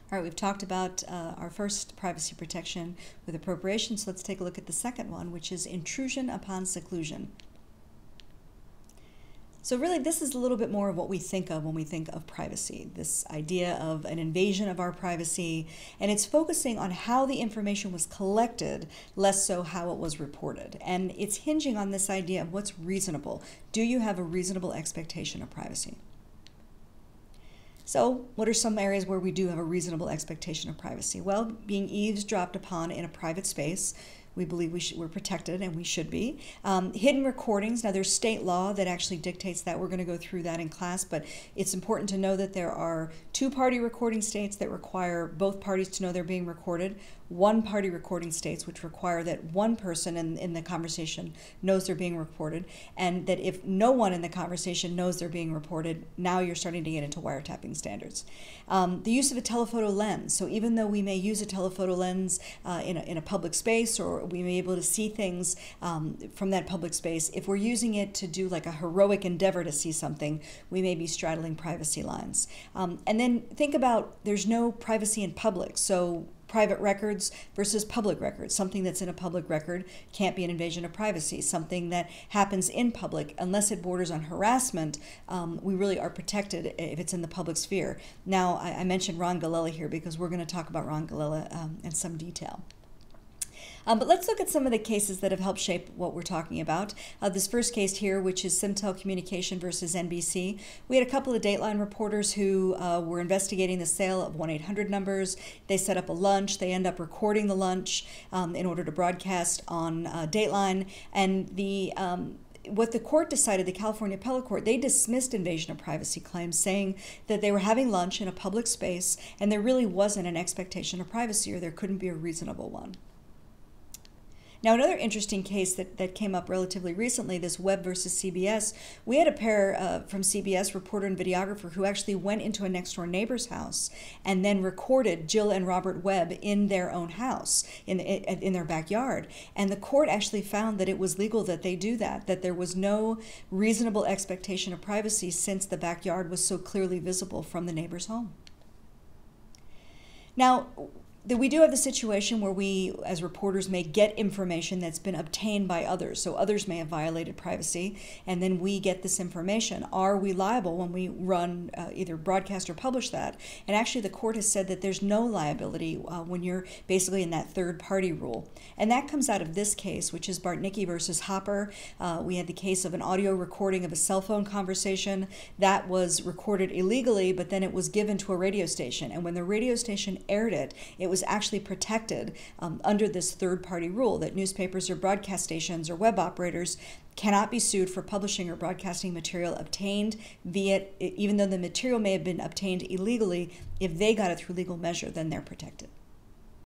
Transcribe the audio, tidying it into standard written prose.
All right, we've talked about our first privacy protection with appropriation, so let's take a look at the second one, which is intrusion upon seclusion. So really, this is a little bit more of what we think of when we think of privacy, this idea of an invasion of our privacy, and it's focusing on how the information was collected, less so how it was reported. And it's hinging on this idea of what's reasonable. Do you have a reasonable expectation of privacy? So what are some areas where we do have a reasonable expectation of privacy? Well, being eavesdropped upon in a private space, we believe we're protected, and we should be. Hidden recordings, now there's state law that actually dictates that. We're going to go through that in class, but it's important to know that there are two-party recording states that require both parties to know they're being recorded, one-party recording states which require that one person in the conversation knows they're being recorded, and that if no one in the conversation knows they're being reported, now you're starting to get into wiretapping standards. The use of a telephoto lens. So even though we may use a telephoto lens in a public space, or we may be able to see things from that public space, if we're using it to do like a heroic endeavor to see something, we may be straddling privacy lines. And then think about, there's no privacy in public. So private records versus public records. Something that's in a public record can't be an invasion of privacy. Something that happens in public, unless it borders on harassment, we really are protected if it's in the public sphere. Now, I mentioned Ron Galella here because we're going to talk about Ron Galella in some detail. But let's look at some of the cases that have helped shape what we're talking about. This first case here, which is Simtel Communication versus NBC. We had a couple of Dateline reporters who were investigating the sale of 1-800 numbers. They set up a lunch. They end up recording the lunch in order to broadcast on Dateline. And what the court decided, the California Appellate Court, they dismissed invasion of privacy claims, saying that they were having lunch in a public space and there really wasn't an expectation of privacy, or there couldn't be a reasonable one. Now, another interesting case that came up relatively recently, this Webb versus CBS, we had a pair from CBS, reporter and videographer, who actually went into a next-door neighbor's house and then recorded Jill and Robert Webb in their own house, in their backyard. And the court actually found that it was legal that they do that there was no reasonable expectation of privacy since the backyard was so clearly visible from the neighbor's home. Now, we do have the situation where we, as reporters, may get information that's been obtained by others. So others may have violated privacy, and then we get this information. Are we liable when we run, either broadcast or publish that? And actually, the court has said that there's no liability when you're basically in that third-party rule. And that comes out of this case, which is Bartnicki versus Hopper. We had the case of an audio recording of a cell phone conversation that was recorded illegally, but then it was given to a radio station. And when the radio station aired it, it was actually protected under this third-party rule that newspapers or broadcast stations or web operators cannot be sued for publishing or broadcasting material obtained via, even though the material may have been obtained illegally, if they got it through legal measure, then they're protected.